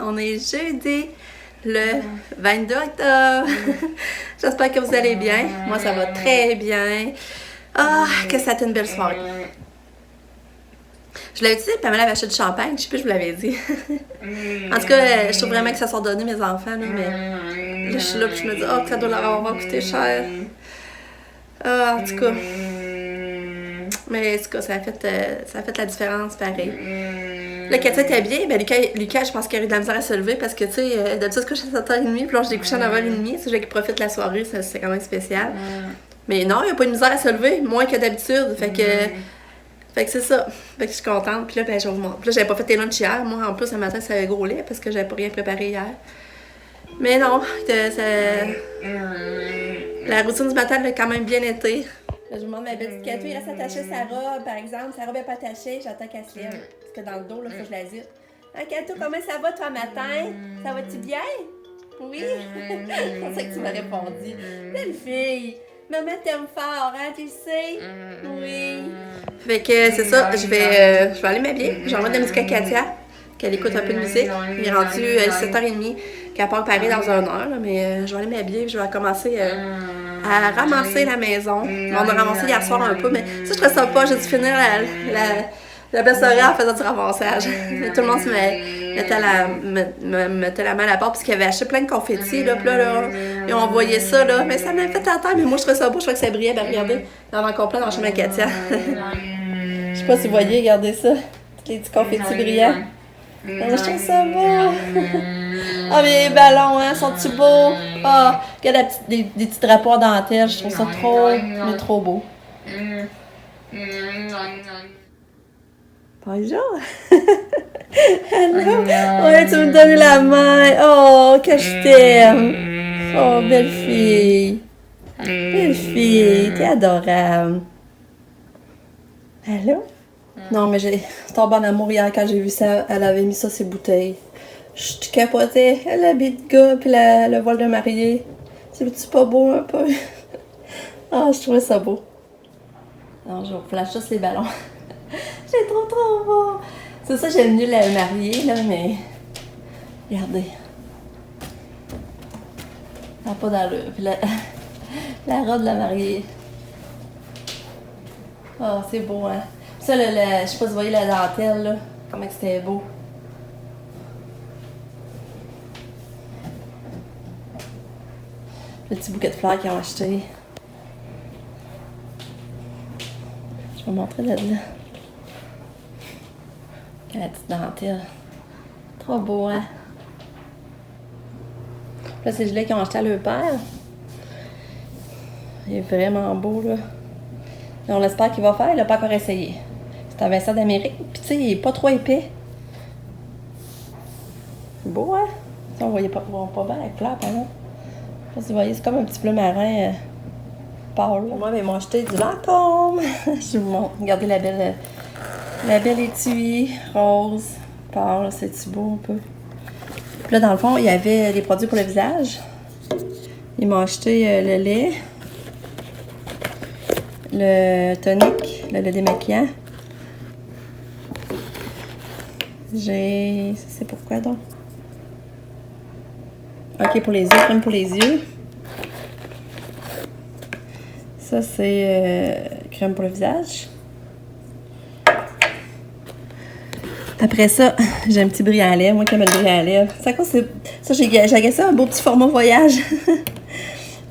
On est jeudi, le 22 octobre. J'espère que vous allez bien. Moi, ça va très bien. Ah, que ça a été une belle soirée. Je l'avais dit, Pamela avait acheté du champagne. Je sais plus, je vous l'avais dit. En tout cas, je trouve vraiment que ça sont donnés, mes enfants. Là, mais là, je suis là, puis je me dis, oh, que ça doit leur avoir coûté cher. Ah, en tout cas. Mais en tout cas, ça a fait la différence, pareil. Là, Katia était bien. Ben, Lucas, je pense qu'il a eu de la misère à se lever parce que, tu sais, d'habitude, je couche à 7h30, puis là, je l'ai couché à 9h30. C'est lui qui profite de la soirée, c'est quand même spécial. Mais non, il a pas de misère à se lever, moins que d'habitude. Fait que c'est ça. Fait que je suis contente. Puis là, ben, je vais vous montrer. Puis là, j'avais pas fait tes lunchs hier. Moi, en plus, le matin, ça avait gros lait parce que j'avais pas rien préparé hier. Mais non, la routine du matin a quand même bien été. Là, je vous demande ma petite Katou, il reste attaché sa robe, par exemple. Sa robe n'est pas attachée, j'attends qu'elle se lève. Parce que dans le dos, il faut que je la zip. Hein, Katou, comment ça va toi matin? Ça va-tu bien? Oui? C'est ça que tu m'as répondu. Belle fille! Maman t'aime fort, hein, tu le sais? Oui. Fait que c'est ça, je vais aller m'habiller. J'envoie de la musique à Katia, qu'elle écoute un peu de musique. Il est rendu 7h30, qu'elle part Paris dans 1 heure, là, mais je vais aller m'habiller, je vais commencer à ramasser la maison. On a ramassé hier soir un peu, mais ça, je ne ça pas. J'ai dû finir la baisse horaire en faisant du ramassage. Tout le monde se mettait la main à la porte parce qu'ils avaient acheté plein de confettis. Là, ils ont envoyé ça, là. Mais ça m'a fait la tête. Mais moi, je trouvais ça beau. Je trouvais que ça brillait. Ben, regardez, il y en a encore plein dans le chemin à Katia. Je sais pas si vous voyez, regardez ça. Tous les petits confettis brillants. Je trouve ça beau. Ah, mais les ballons, hein, sont-ils beaux? Ah, regarde des petits drapeaux en dentelle. Je trouve ça trop beau. Bonjour. Allô? Ouais, tu me donnes la main. Oh, que je t'aime. Oh, belle fille. Belle fille, t'es adorable. Allô? Non, mais j'ai tombé en amour hier quand j'ai vu ça. Elle avait mis ça, ses bouteilles. Je capotais. Elle habite de gars, puis le voile de mariée. C'est pas beau un peu? Ah, je trouvais ça beau. Non, je vous flash juste les ballons. C'est trop beau. C'est ça, j'aime mieux la mariée, là, mais... Regardez. Ça n'a pas d'allure. Puis la robe de la mariée. Oh, c'est beau, hein? Ça, je sais pas si vous voyez la dentelle, là. Comment c'était beau. Le petit bouquet de fleurs qu'ils ont acheté. Je vais vous montrer là-dedans. La petite dentelle. Trop beau, hein? Là, c'est le gilet qu'ils ont acheté à leur père. Il est vraiment beau, là. Et on espère qu'il va faire. Il l'a pas encore essayé. C'est un Vincent d'Amérique. Puis, tu sais, il est pas trop épais. C'est beau, hein? Ça, on voyait pas bien avec fleurs, par exemple. Je sais pas si vous voyez, c'est comme un petit bleu marin pâle. Moi, ils m'ont acheté du Lancôme. Je vous montre. Regardez la belle étui rose pâle. C'est-tu beau un peu? Puis là, dans le fond, il y avait des produits pour le visage. Ils m'ont acheté le lait, le tonique, le lait démaquillant. Ça, c'est pourquoi donc? Ok, pour les yeux, crème pour les yeux. Ça, c'est crème pour le visage. Après ça, j'ai un petit brillant à lèvres. Moi qui aime le brillant à lèvres. Ça, j'ai agacé un beau petit format voyage.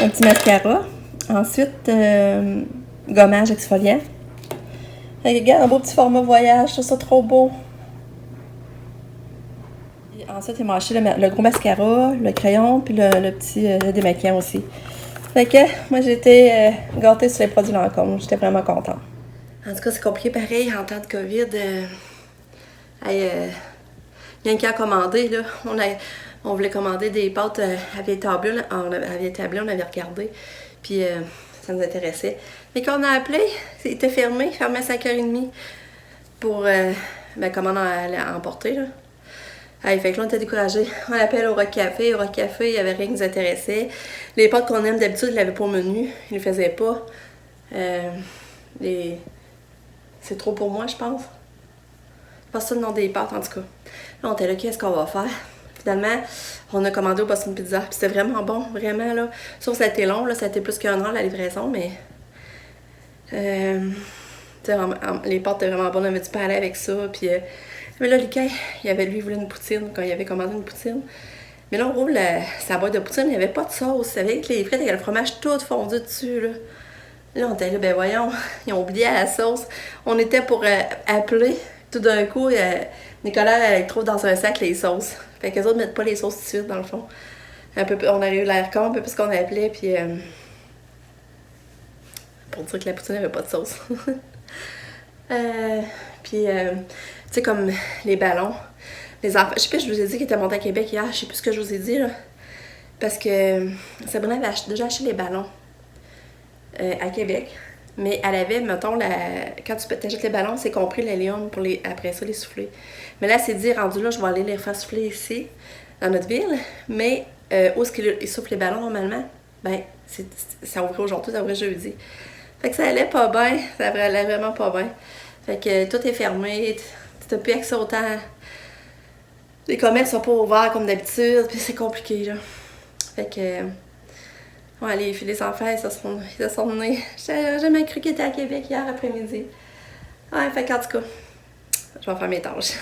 Un petit mascara. Ensuite, gommage exfoliant. Regarde, un beau petit format voyage. Je trouve ça trop beau. Et ensuite, ils m'ont acheté le gros mascara, le crayon, puis le petit démaquillant aussi. Fait que moi, j'ai été gâtée sur les produits Lancôme. J'étais vraiment contente. En tout cas, c'est compliqué pareil en temps de COVID. Il y a un qui a commandé, là. On voulait commander des pâtes à vieille tablée. On avait regardé. Puis ça nous intéressait. Mais quand on a appelé, c'était fermé à 5h30 pour comment emporter, là. Fait que là, on était découragés. On appelle au Rock Café. Au Rock Café, il n'y avait rien qui nous intéressait. Les pâtes qu'on aime d'habitude, ils ne l'avaient pas au menu. Ils ne le faisaient pas. C'est trop pour moi, je pense. C'est pas ça le nom des pâtes, en tout cas. Là, on était là, qu'est-ce qu'on va faire? finalement, on a commandé au Boston Pizza. Puis c'était vraiment bon, vraiment, là. Sauf que ça a été long, là. Ça a été plus qu'une heure, la livraison, mais... les pâtes étaient vraiment bonnes. On avait du palais avec ça. Puis... mais là, Lucas, il voulait une poutine, quand il avait commandé une poutine. Mais là, on roule sa boîte de poutine, il n'y avait pas de sauce. Avec les frites, il y avait le fromage tout fondu dessus, là. Là, on était là, ben voyons, ils ont oublié la sauce. On était pour appeler. Tout d'un coup, Nicolas, il trouve dans un sac les sauces. Fait qu'eux autres mettent pas les sauces tout de suite, dans le fond. On a eu l'air con, un peu plus qu'on appelait, puis... pour dire que la poutine n'avait pas de sauce. Puis, tu sais, comme les ballons. Les enfants, je sais pas, je vous ai dit qu'ils étaient montés à Québec hier, je sais plus ce que je vous ai dit, là. Parce que Sabrina avait déjà acheté les ballons à Québec. Mais elle avait, mettons, quand tu achètes les ballons, c'est compris l'hélium pour après ça les souffler. Mais là, c'est dit, rendu là, je vais aller les faire souffler ici, dans notre ville. Mais où est-ce qu'ils soufflent les ballons normalement? Ben, ça ouvrait aujourd'hui, ça ouvrait jeudi. Fait que ça allait pas bien, ça allait vraiment pas bien. Fait que tout est fermé, tu n'as plus accès au temps. Les commerces sont pas ouverts comme d'habitude, puis c'est compliqué, là. Fait que... ouais, les enfants, ils se sont menés. J'ai jamais cru qu'ils étaient à Québec hier après-midi. Ouais, fait qu'en tout cas, je vais faire mes tâches.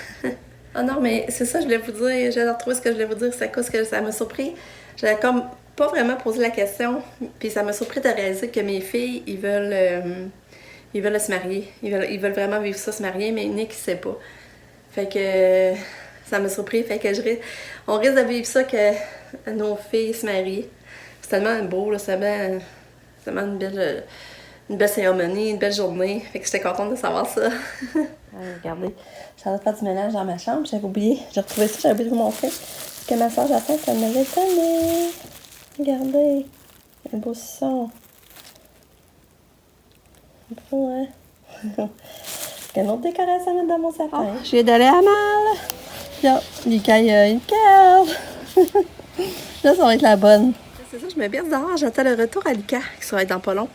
Ah non, mais c'est ça, je voulais vous dire. J'ai retrouvé ce que je voulais vous dire. C'est à cause que ça m'a surpris. J'avais comme pas vraiment posé la question. Puis ça m'a surpris de réaliser que mes filles, ils veulent se marier. Ils veulent vraiment vivre ça, se marier, mais Nick, il sait pas. Fait que ça m'a surpris. Fait que on risque de vivre ça, que nos filles se marient. C'est tellement beau, là, c'est tellement une belle cérémonie, une belle journée. Fait que j'étais contente de savoir ça. Regardez, j'allais faire du ménage dans ma chambre, j'avais oublié. J'ai retrouvé ça, j'avais oublié de vous montrer. Parce que ma soeur Jacinthe, elle m'avait donné. Regardez, un beau son. Beau, hein? Une autre décoration à mettre dans mon sapin. Oh, je viens d'aller à mal. Là, Lucas, il y a une cave. Là, ça va être la bonne. C'est ça, je me berce dehors, j'attends le retour à Lucas, qui sera dans pas long.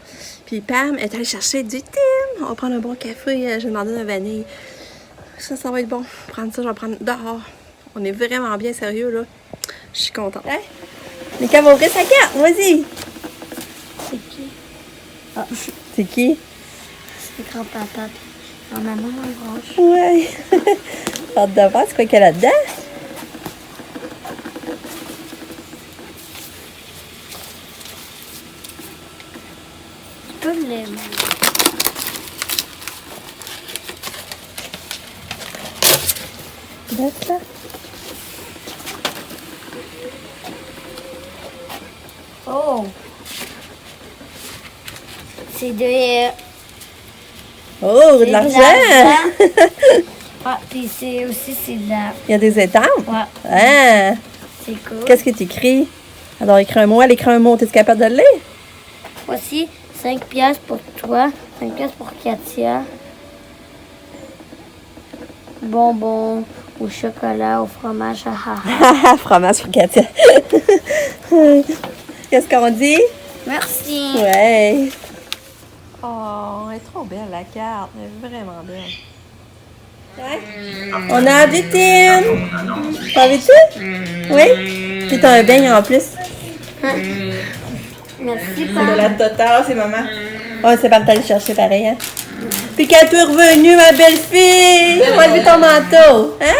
Puis Pam est allée chercher du thym. On va prendre un bon café, j'ai demandé de vanille. Ça va être bon. Prendre ça, je vais prendre dehors. On est vraiment bien sérieux, là. Je suis contente. Hein? Lucas va ouvrir sa carte, vas-y. C'est qui? Ah, c'est qui? C'est grand-papa. Maman, mon branche. Ouais. Hâte de voir, c'est quoi qu'il y a là-dedans? Tu peux me l'aimer. Laisse là. Oh! C'est de... Oh, de l'argent! Ah, puis c'est aussi, c'est de la... Il y a des étampes? Ouais. Ah! C'est cool. Qu'est-ce que tu écris? Alors, écris un mot. Elle écrit un mot. Es-tu capable de le lire? Voici 5 piastres pour toi, 5 piastres pour Katia. Bonbons au chocolat, au fromage, Fromage pour Katia. Qu'est-ce qu'on dit? Merci. Ouais. Oh, elle est trop belle, la carte. Elle est vraiment belle. Ouais. On a du thym. T'en veux-tu? Oui? Puis t'as un beigne en plus. Merci, C'est papa. de la totale, c'est maman. Oh, c'est pas t'aller chercher pareil, hein? Puis quand tu es revenue, ma belle-fille, on va lever ton manteau. Hein?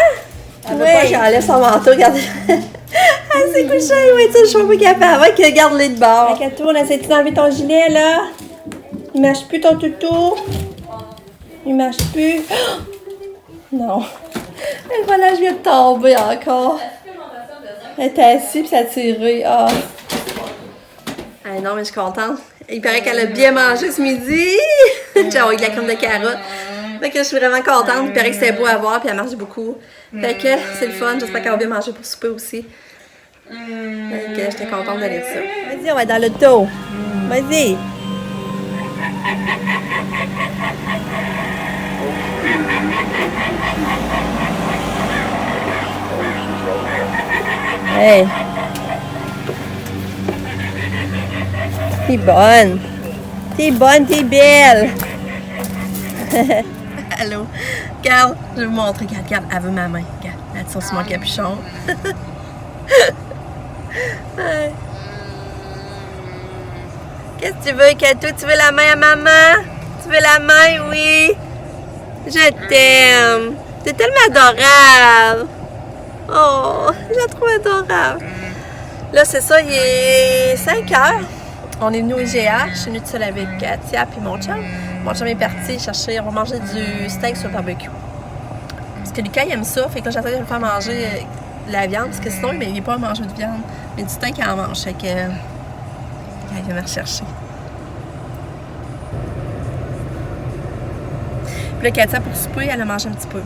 Elle veut pas que j'enlève son manteau, regarde. Elle s'est couchée, oui, tu sais, je suis pas capable. Ouais, que garde-les de bord. Fait que toi, on essaie d'enlever ton gilet, là. Il marche plus ton toutou. Il marche plus. Oh! Non. Et voilà, je viens de tomber encore. Elle était assise, puis ça a tiré. Ah. Ah non, mais je suis contente. Il paraît qu'elle a bien mangé ce midi. J'ai envoyé de la crème de carotte. Fait que je suis vraiment contente. Il paraît que c'était beau à voir, puis elle marche beaucoup. Fait que c'est le fun. J'espère qu'elle va bien manger pour souper aussi. Fait que j'étais contente de lire ça. Vas-y, on va être dans le dos. Vas-y. Hey. T'es bonne. T'es bonne, t'es belle. Allô. Regarde, je vais vous montrer. Regarde, elle veut ma main. Regarde, là-dessus sur mon capuchon. Ouais. Qu'est-ce que tu veux, Katou? Tu veux la main à maman? Tu veux la main? Oui. Je t'aime. T'es tellement adorable. Oh, je la trouve adorable. Là, c'est ça, il est 5 heures. On est venu au IGA. Je suis venue toute seule avec Katia puis mon chum. Mon chum est parti chercher. On va manger du steak sur le barbecue. Parce que Lucas, il aime ça. Fait que là, j'essaie de le faire manger de la viande. Parce que sinon, il n'est pas à manger de viande. Mais du steak, il en mange. Fait que. Il vient me rechercher. Puis là, Katia, pour souper, elle a mangé un petit peu.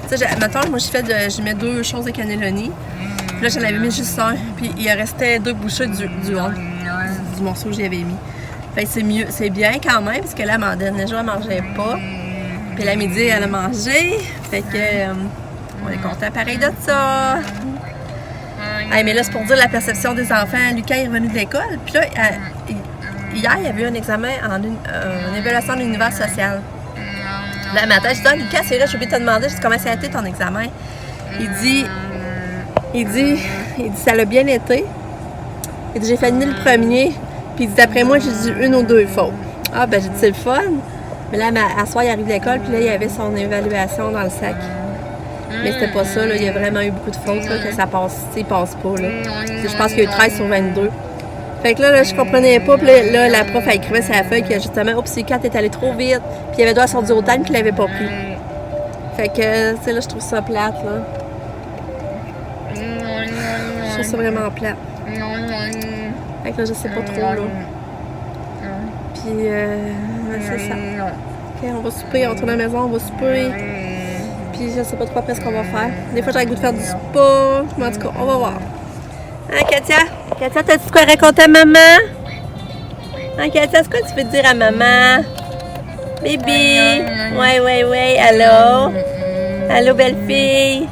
Tu sais, mettons, moi, je mets 2 choses de cannelloni. Puis là, j'en avais mis juste un. Puis il restait 2 bouchées du morceau que j'avais mis. Fait que c'est mieux, c'est bien quand même, parce que là, Amandine, déjà, elle mangeait pas. Puis la midi, elle a mangé. Fait que, on est content pareil de ça. Hey, mais là, c'est pour dire la perception des enfants. Lucas est revenu de l'école. Puis là, hier, il y avait eu un examen une évaluation de l'univers social. Là, le matin, je dis, Lucas, c'est là, j'ai oublié de te demander, je dis, comment ça a été ton examen? Il dit, ça l'a bien été. Il dit, j'ai fini le premier. Puis il dit, d'après moi, j'ai dit 1 ou 2 fautes. Ah, ben, j'ai dit, c'est le fun. Mais là, à soir, il arrive de l'école, puis là, il y avait son évaluation dans le sac. Mais c'était pas ça, là. Il y a vraiment eu beaucoup de fautes, là, que ça passe, il passe pas, là. Je pense qu'il y a eu 13 sur 22. Fait que là, je comprenais pas, puis là, la prof, elle écrivait sur la feuille que justement, oups, Lucas est allé trop vite, puis il avait droit à son duotime, puis il l'avait pas pris. Fait que, tu sais, là, je trouve ça plate, là. Je trouve ça vraiment plate. Fait que là, je sais pas trop, là. Puis, c'est ça. Ok, on va souper, on retourne à la maison, on va souper. Puis, je sais pas trop après ce qu'on va faire. Des fois, j'aurais le goût de faire du spa, mais en tout cas, on va voir. Hein, Katia? Katia, t'as-tu quoi raconter à maman? Hein, Katia, c'est quoi tu veux dire à maman? Baby? Ouais. Allô? Allô, belle fille?